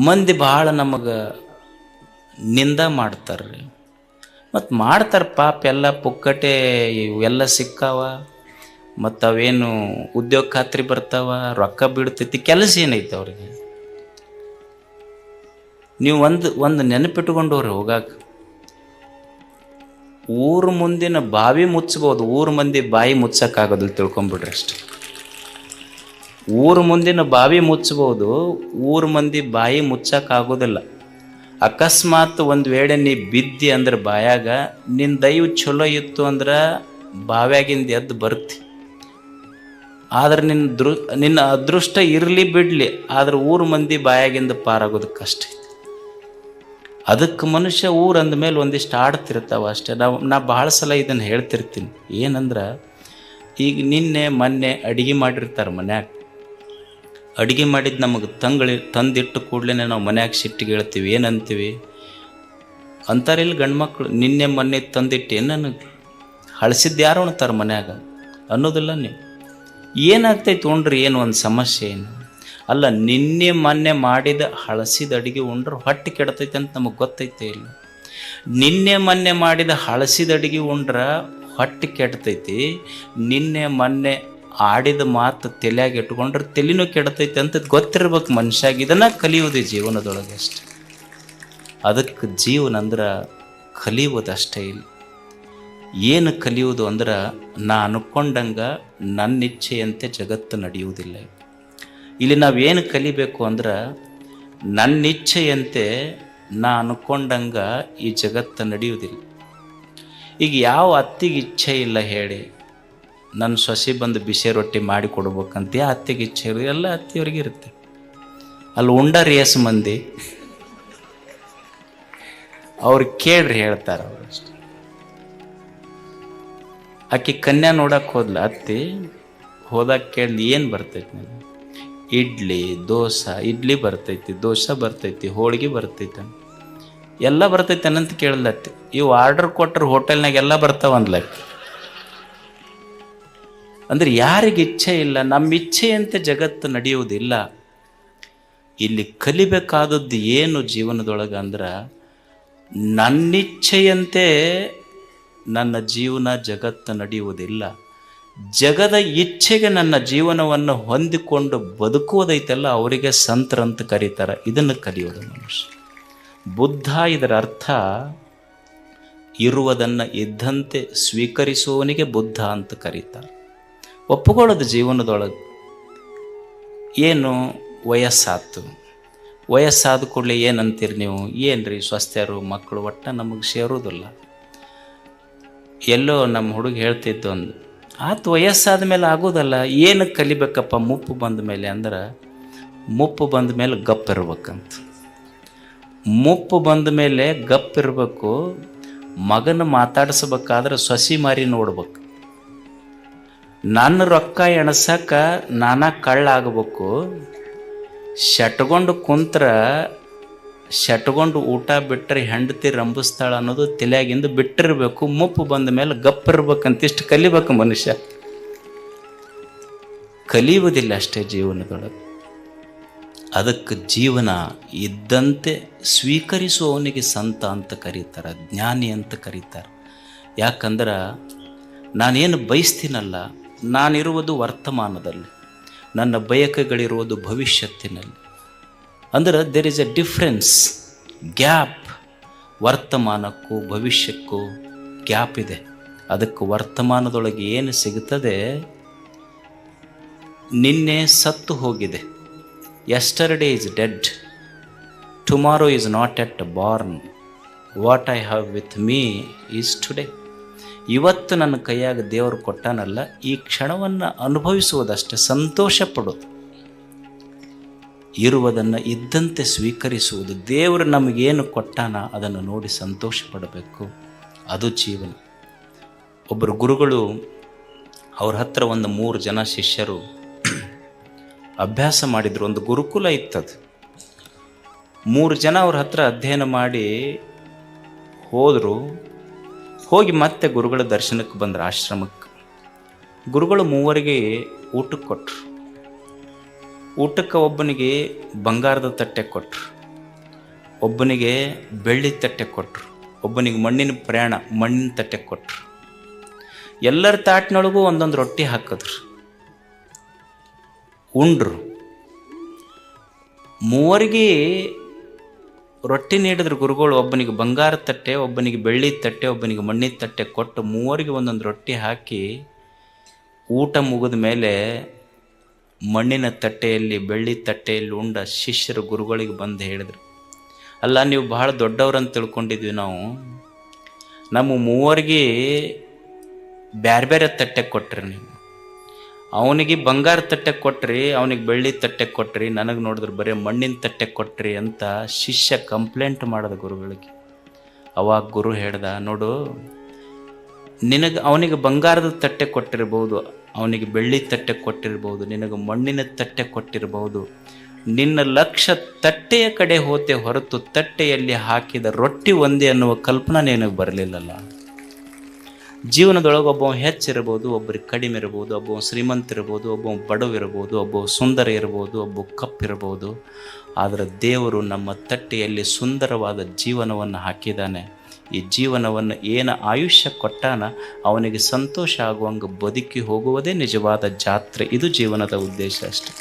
ಮಂದಿ ಭಾಳ ನಮಗೆ ನಿಂದ ಮಾಡ್ತಾರೆ. ಮತ್ತು ಮಾಡ್ತಾರೆ ಪಾಪ, ಎಲ್ಲ ಪುಕ್ಕಟೆ ಇವೆಲ್ಲ ಸಿಕ್ಕಾವ, ಮತ್ತು ಅವೇನು ಉದ್ಯೋಗ ಖಾತ್ರಿ ಬರ್ತಾವ, ರೊಕ್ಕ ಬೀಳ್ತೈತಿ, ಕೆಲಸ ಏನೈತೆ ಅವ್ರಿಗೆ? ನೀವು ಒಂದು ನೆನಪಿಟ್ಕೊಂಡವ್ರಿ ಹೋಗಾಕ, ಊರು ಮುಂದಿನ ಬಾವಿ ಮುಚ್ಚಬೋದು, ಊರು ಮಂದಿ ಬಾಯಿ ಮುಚ್ಚಕ್ಕಾಗೋದಿಲ್ಲ, ತಿಳ್ಕೊಂಬಿಡ್ರಿ ಅಷ್ಟೆ. ಊರು ಮುಂದಿನ ಬಾವಿ ಮುಚ್ಚಬಹುದು, ಊರು ಮಂದಿ ಬಾಯಿ ಮುಚ್ಚಕ್ಕಾಗೋದಿಲ್ಲ. ಅಕಸ್ಮಾತ್ ಒಂದು ವೇಳೆ ನೀ ಬಿದ್ದಿ ಅಂದ್ರೆ ಬಾಯಾಗ, ನಿನ್ನ ದೈವ ಚಲೋ ಇತ್ತು ಅಂದ್ರೆ ಬಾವ್ಯಾಗಿಂದ ಎದ್ದು ಬರ್ತಿ. ಆದ್ರೆ ನಿನ್ನ ಅದೃಷ್ಟ ಇರಲಿ ಬಿಡಲಿ, ಆದ್ರೆ ಊರು ಮಂದಿ ಬಾಯಾಗಿಂದ ಪಾರಾಗೋದು ಕಷ್ಟ ಐತಿ. ಅದಕ್ಕೆ ಮನುಷ್ಯ ಊರು ಅಂದಮೇಲೆ ಒಂದಿಷ್ಟು ಆಡ್ತಿರ್ತಾವ ಅಷ್ಟೇ. ನಾ ಭಾಳ ಸಲ ಇದನ್ನು ಹೇಳ್ತಿರ್ತೀನಿ. ಏನಂದ್ರೆ, ಈಗ ನಿನ್ನೆ ಮೊನ್ನೆ ಅಡುಗೆ ಮಾಡಿರ್ತಾರೆ ಮನ್ಯಾಗ, ಅಡುಗೆ ಮಾಡಿದ್ದು ನಮಗೆ ತಂದಿಟ್ಟು ಕೂಡಲೇ ನಾವು ಮನ್ಯಾಗ ಸಿಟ್ಟಿಗೆ ಹೇಳ್ತೀವಿ. ಏನಂತೀವಿ ಅಂತಾರಿಲ್ಲ ಗಂಡ್ಮಕ್ಳು, ನಿನ್ನೆ ಮೊನ್ನೆ ತಂದಿಟ್ಟು ನನಗೆ ಹಳಸಿದ್ದು ಯಾರು ಉಣ್ತಾರೆ ಮನ್ಯಾಗ ಅನ್ನೋದಿಲ್ಲ ನೀವು. ಏನಾಗ್ತೈತೆ ಉಣ್ರಿ, ಏನು ಒಂದು ಸಮಸ್ಯೆ ಏನು ಅಲ್ಲ. ನಿನ್ನೆ ಮೊನ್ನೆ ಮಾಡಿದ ಹಳಸಿದ ಅಡುಗೆ ಉಂಡ್ರೆ ಹೊಟ್ಟೆ ಕೆಡ್ತೈತೆ ಅಂತ ನಮಗೆ ಗೊತ್ತೈತೆ ಇಲ್ಲ? ನಿನ್ನೆ ಮೊನ್ನೆ ಮಾಡಿದ ಹಳಸಿದ ಅಡುಗೆ ಉಂಡ್ರೆ ಹೊಟ್ಟೆ ಕೆಡ್ತೈತಿ, ನಿನ್ನೆ ಮೊನ್ನೆ ಆಡಿದ ಮಾತು ತಲೆಯಾಗ ಇಟ್ಕೊಂಡ್ರೆ ತಲೆನೂ ಕೆಡ್ತೈತೆ ಅಂತ ಗೊತ್ತಿರ್ಬೇಕು ಮನುಷ್ಯಾಗ. ಇದನ್ನು ಕಲಿಯೋದು ಜೀವನದೊಳಗೆ ಅಷ್ಟೆ. ಅದಕ್ಕೆ ಜೀವನ ಅಂದ್ರೆ ಕಲಿಯೋದಷ್ಟೇ ಇಲ್ಲ. ಏನು ಕಲಿಯೋದು ಅಂದ್ರೆ, ನಾ ಅನ್ಕೊಂಡಂಗೆ ನನ್ನ ಇಚ್ಛೆಯಂತೆ ಜಗತ್ತು ನಡೆಯುವುದಿಲ್ಲ. ಇಲ್ಲಿ ನಾವೇನು ಕಲಿಬೇಕು ಅಂದ್ರೆ, ನನ್ನ ಇಚ್ಛೆಯಂತೆ ನಾ ಅನ್ಕೊಂಡಂಗೆ ಈ ಜಗತ್ತು ನಡೆಯುವುದಿಲ್ಲ. ಈಗ ಯಾವ ಅತ್ತಿಗೆ ಇಚ್ಛೆ ಇಲ್ಲ ಹೇಳಿ, ನನ್ನ ಸೊಸೆ ಬಂದು ಬಿಸಿ ರೊಟ್ಟಿ ಮಾಡಿ ಕೊಡ್ಬೇಕಂತ ಯಾವ ಅತ್ತಿಗೆ ಇಚ್ಛೆ ಇರೋದು? ಎಲ್ಲ ಅತ್ತಿಯವ್ರಿಗೆ ಇರುತ್ತೆ. ಅಲ್ಲಿ ಉಂಡಾರ ಏಸು ಮಂದಿ ಅವ್ರು ಕೇಳ್ರಿ ಹೇಳ್ತಾರೆ ಅವ್ರು ಅಷ್ಟೆ. ಆಕೆ ಕನ್ಯಾ ನೋಡಕ್ಕೆ ಹೋದ್ಲ ಅತ್ತಿ, ಹೋದಾಗ ಕೇಳಿ ಏನು ಬರ್ತೈತಿ ನನಗೆ? ಇಡ್ಲಿ ದೋಸೆ, ಇಡ್ಲಿ ಬರ್ತೈತಿ, ದೋಸೆ ಬರ್ತೈತಿ, ಹೋಳಿಗೆ ಬರ್ತೈತಿ, ಎಲ್ಲ ಬರ್ತೈತೆ ಅನ್ನಂತ ಕೇಳಲತ್ತಿ. ಇವು ಆರ್ಡರ್ ಕೊಟ್ಟರು ಹೋಟೆಲ್ನಾಗ ಎಲ್ಲ ಬರ್ತಾವಂದ್ಲಕ್ಕೆ. ಅಂದ್ರೆ ಯಾರಿಗೆ ಇಚ್ಛೆ ಇಲ್ಲ, ನಮ್ಮ ಇಚ್ಛೆಯಂತೆ ಜಗತ್ತು ನಡೆಯುವುದಿಲ್ಲ. ಇಲ್ಲಿ ಕಲಿಬೇಕಾದದ್ದು ಏನು ಜೀವನದೊಳಗೆ ಅಂದ್ರೆ, ನನ್ನಿಚ್ಛೆಯಂತೆ ನನ್ನ ಜೀವನ ಜಗತ್ತು ನಡೆಯುವುದಿಲ್ಲ. ಜಗದ ಇಚ್ಛೆಗೆ ನನ್ನ ಜೀವನವನ್ನು ಹೊಂದಿಕೊಂಡು ಬದುಕುವುದೈತಲ್ಲ, ಅವರಿಗೆ ಸಂತರಂತ ಕರೀತಾರೆ. ಇದನ್ನು ಕಲಿಯೋದು ಮನುಷ್ಯ. ಬುದ್ಧ ಇದರ ಅರ್ಥ, ಇರುವುದನ್ನು ಇದ್ದಂತೆ ಸ್ವೀಕರಿಸುವವನಿಗೆ ಬುದ್ಧ ಅಂತ ಕರೀತಾರೆ. ಒಪ್ಪುಕೊಳ್ಳೋದು ಜೀವನದೊಳಗೆ. ಏನು ವಯಸ್ಸಾತು, ವಯಸ್ಸಾದ ಕೂಡಲೇ ಏನಂತೀರಿ ನೀವು? ಏನ್ರಿ ಸ್ವಸ್ಥರು ಮಕ್ಕಳು ಒಟ್ಟ ನಮಗೆ ಸೇರೋದಿಲ್ಲ. ಎಲ್ಲೋ ನಮ್ಮ ಹುಡುಗ ಹೇಳ್ತಿದ್ದು ಒಂದು ಆತು, ವಯಸ್ಸಾದ ಮೇಲೆ ಆಗೋದಲ್ಲ. ಏನು ಕಲಿಬೇಕಪ್ಪ ಮುಪ್ಪು ಬಂದ ಮೇಲೆ ಅಂದ್ರೆ, ಮುಪ್ಪು ಬಂದ ಮೇಲೆ ಗಪ್ಪಿರ್ಬೇಕಂತ. ಮುಪ್ಪು ಬಂದ ಮೇಲೆ ಗಪ್ಪಿರ್ಬೇಕು. ಮಗನ ಮಾತಾಡಿಸ್ಬೇಕಾದ್ರೆ ಸೊಸಿ ಮಾರಿ ನೋಡ್ಬೇಕು. ನನ್ನ ರೊಕ್ಕ ಎಣಸಕ್ಕ ನಾನಾ ಕಳ್ಳಾಗಬೇಕು. ಶಟ್ಕೊಂಡು ಕುಂತ್ರ, ಶಟ್ಕೊಂಡು ಊಟ ಬಿಟ್ಟರೆ ಹೆಂಡತಿ ರಂಬಿಸ್ತಾಳ ಅನ್ನೋದು ತಲೆಯಾಗಿಂದ ಬಿಟ್ಟಿರ್ಬೇಕು. ಮುಪ್ಪು ಬಂದ ಮೇಲೆ ಗಪ್ಪಿರ್ಬೇಕಂತ ಇಷ್ಟು ಕಲಿಬೇಕು ಮನುಷ್ಯ. ಕಲಿಯುವುದಿಲ್ಲ ಅಷ್ಟೇ ಜೀವನದೊಳಗೆ. ಅದಕ್ಕೆ ಜೀವನ ಇದ್ದಂತೆ ಸ್ವೀಕರಿಸುವವನಿಗೆ ಸಂತ ಅಂತ ಕರೀತಾರೆ, ಜ್ಞಾನಿ ಅಂತ ಕರೀತಾರೆ. ಯಾಕಂದ್ರೆ ನಾನೇನು ಬಯಸ್ತೀನಲ್ಲ, ನಾನಿರುವುದು ವರ್ತಮಾನದಲ್ಲಿ, ನನ್ನ ಬಯಕೆಗಳಿರುವುದು ಭವಿಷ್ಯತ್ತಿನಲ್ಲಿ. ಅಂದ್ರೆ there is a difference, gap. ವರ್ತಮಾನಕ್ಕೂ ಭವಿಷ್ಯಕ್ಕೂ ಗ್ಯಾಪ್ ಇದೆ. ಅದಕ್ಕೆ ವರ್ತಮಾನದೊಳಗೆ ಏನು ಸಿಗುತ್ತದೆ, ನಿನ್ನೆ ಸತ್ತು ಹೋಗಿದೆ. Yesterday is dead, tomorrow is not yet born, what I have with me is today. ಇವತ್ತು ನನ್ನ ಕೈಯಾಗ ದೇವರು ಕೊಟ್ಟಾನಲ್ಲ, ಈ ಕ್ಷಣವನ್ನು ಅನುಭವಿಸುವುದಷ್ಟೇ, ಸಂತೋಷ ಪಡೋದು. ಇರುವುದನ್ನು ಇದ್ದಂತೆ ಸ್ವೀಕರಿಸುವುದು. ದೇವರು ನಮಗೇನು ಕೊಟ್ಟಾನ ಅದನ್ನು ನೋಡಿ ಸಂತೋಷ ಪಡಬೇಕು. ಅದು ಜೀವನ. ಒಬ್ಬರು ಗುರುಗಳು, ಅವ್ರ ಹತ್ರ ಒಂದು 3 ಜನ ಶಿಷ್ಯರು ಅಭ್ಯಾಸ ಮಾಡಿದರು. ಒಂದು ಗುರುಕುಲ ಇತ್ತದು. 3 ಜನ ಅವ್ರ ಹತ್ರ ಅಧ್ಯಯನ ಮಾಡಿ ಹೋದರು. ಹೋಗಿ ಮತ್ತೆ ಗುರುಗಳ ದರ್ಶನಕ್ಕೆ ಬಂದರು ಆಶ್ರಮಕ್ಕೆ. ಗುರುಗಳು 3 ಊಟಕ್ಕೆ ಕೊಟ್ಟರು. ಊಟಕ್ಕೆ ಒಬ್ಬನಿಗೆ ಬಂಗಾರದ ತಟ್ಟೆ ಕೊಟ್ಟರು, ಒಬ್ಬನಿಗೆ ಬೆಳ್ಳಿ ತಟ್ಟೆ ಕೊಟ್ಟರು, ಒಬ್ಬನಿಗೆ ಮಣ್ಣಿನ ಪ್ರಯಾಣ ಮಣ್ಣಿನ ತಟ್ಟೆ ಕೊಟ್ಟರು. ಎಲ್ಲರ ತಾಟಿನೊಳಗೂ ಒಂದೊಂದು ರೊಟ್ಟಿ ಹಾಕಿದ್ರು, ಉಂಡ್ರು. ಮೂವರಿಗೆ ರೊಟ್ಟಿ ನೀಡಿದ್ರು ಗುರುಗಳು. ಒಬ್ಬನಿಗೆ ಬಂಗಾರ ತಟ್ಟೆ, ಒಬ್ಬನಿಗೆ ಬೆಳ್ಳಿ ತಟ್ಟೆ, ಒಬ್ಬನಿಗೆ ಮಣ್ಣಿನ ತಟ್ಟೆ ಕೊಟ್ಟು ಮೂವರಿಗೆ ಒಂದೊಂದು ರೊಟ್ಟಿ ಹಾಕಿ ಊಟ ಮುಗಿದ ಮೇಲೆ ಮಣ್ಣಿನ ತಟ್ಟೆಯಲ್ಲಿ ಬೆಳ್ಳಿ ತಟ್ಟೆಯಲ್ಲಿ ಉಂಡ ಶಿಷ್ಯರು ಗುರುಗಳಿಗೆ ಬಂದು ಹೇಳಿದ್ರು, ಅಲ್ಲ ನೀವು ಬಹಳ ದೊಡ್ಡವ್ರಂತ ತಿಳ್ಕೊಂಡಿದ್ವಿ ನಾವು, ನಮ್ಮ ಮೂವರಿಗೆ ಬೇರೆ ಬೇರೆ ತಟ್ಟೆ ಕೊಟ್ರಿ ನೀವು. ಅವನಿಗೆ ಬಂಗಾರ ತಟ್ಟೆ ಕೊಟ್ರಿ, ಅವನಿಗೆ ಬೆಳ್ಳಿ ತಟ್ಟೆ ಕೊಟ್ರಿ, ನನಗೆ ನೋಡಿದ್ರೆ ಬರೀ ಮಣ್ಣಿನ ತಟ್ಟೆ ಕೊಟ್ರಿ ಅಂತ ಶಿಷ್ಯ ಕಂಪ್ಲೇಂಟ್ ಮಾಡಿದ ಗುರುಗಳಿಗೆ. ಅವಾಗ ಗುರು ಹೇಳ್ದ, ನೋಡು, ಅವನಿಗೆ ಬಂಗಾರದ ತಟ್ಟೆ ಕೊಟ್ಟಿರ್ಬೋದು, ಅವನಿಗೆ ಬೆಳ್ಳಿ ತಟ್ಟೆ ಕೊಟ್ಟಿರ್ಬೋದು, ನಿನಗೆ ಮಣ್ಣಿನ ತಟ್ಟೆ ಕೊಟ್ಟಿರ್ಬೋದು. ನಿನ್ನ ಲಕ್ಷ್ಯ ತಟ್ಟೆಯ ಕಡೆ ಹೋತೆ ಹೊರತು ತಟ್ಟೆಯಲ್ಲಿ ಹಾಕಿದ ರೊಟ್ಟಿ ಒಂದೇ ಅನ್ನುವ ಕಲ್ಪನಾ ನಿನಗೆ ಬರಲಿಲ್ಲಲ್ಲ. ಜೀವನದೊಳಗೆ ಒಬ್ಬ ಹೆಚ್ಚಿರ್ಬೋದು, ಒಬ್ಬರಿಗೆ ಕಡಿಮೆ ಇರ್ಬೋದು, ಒಬ್ಬ ಶ್ರೀಮಂತ ಇರ್ಬೋದು, ಒಬ್ಬ ಬಡವಿರ್ಬೋದು, ಒಬ್ಬ ಸುಂದರ ಇರ್ಬೋದು, ಒಬ್ಬ ಕಪ್ಪಿರ್ಬೋದು. ಆದರೆ ದೇವರು ನಮ್ಮ ತಟ್ಟೆಯಲ್ಲಿ ಸುಂದರವಾದ ಜೀವನವನ್ನು ಹಾಕಿದ್ದಾನೆ. ಈ ಜೀವನವನ್ನು ಏನು ಆಯುಷ್ಯ ಕೊಟ್ಟಾನ ಅವನಿಗೆ ಸಂತೋಷ ಆಗುವಂಗೆ ಬದುಕಿ ಹೋಗುವುದೇ ನಿಜವಾದ ಜಾತ್ರೆ. ಇದು ಜೀವನದ ಉದ್ದೇಶ ಅಷ್ಟೆ.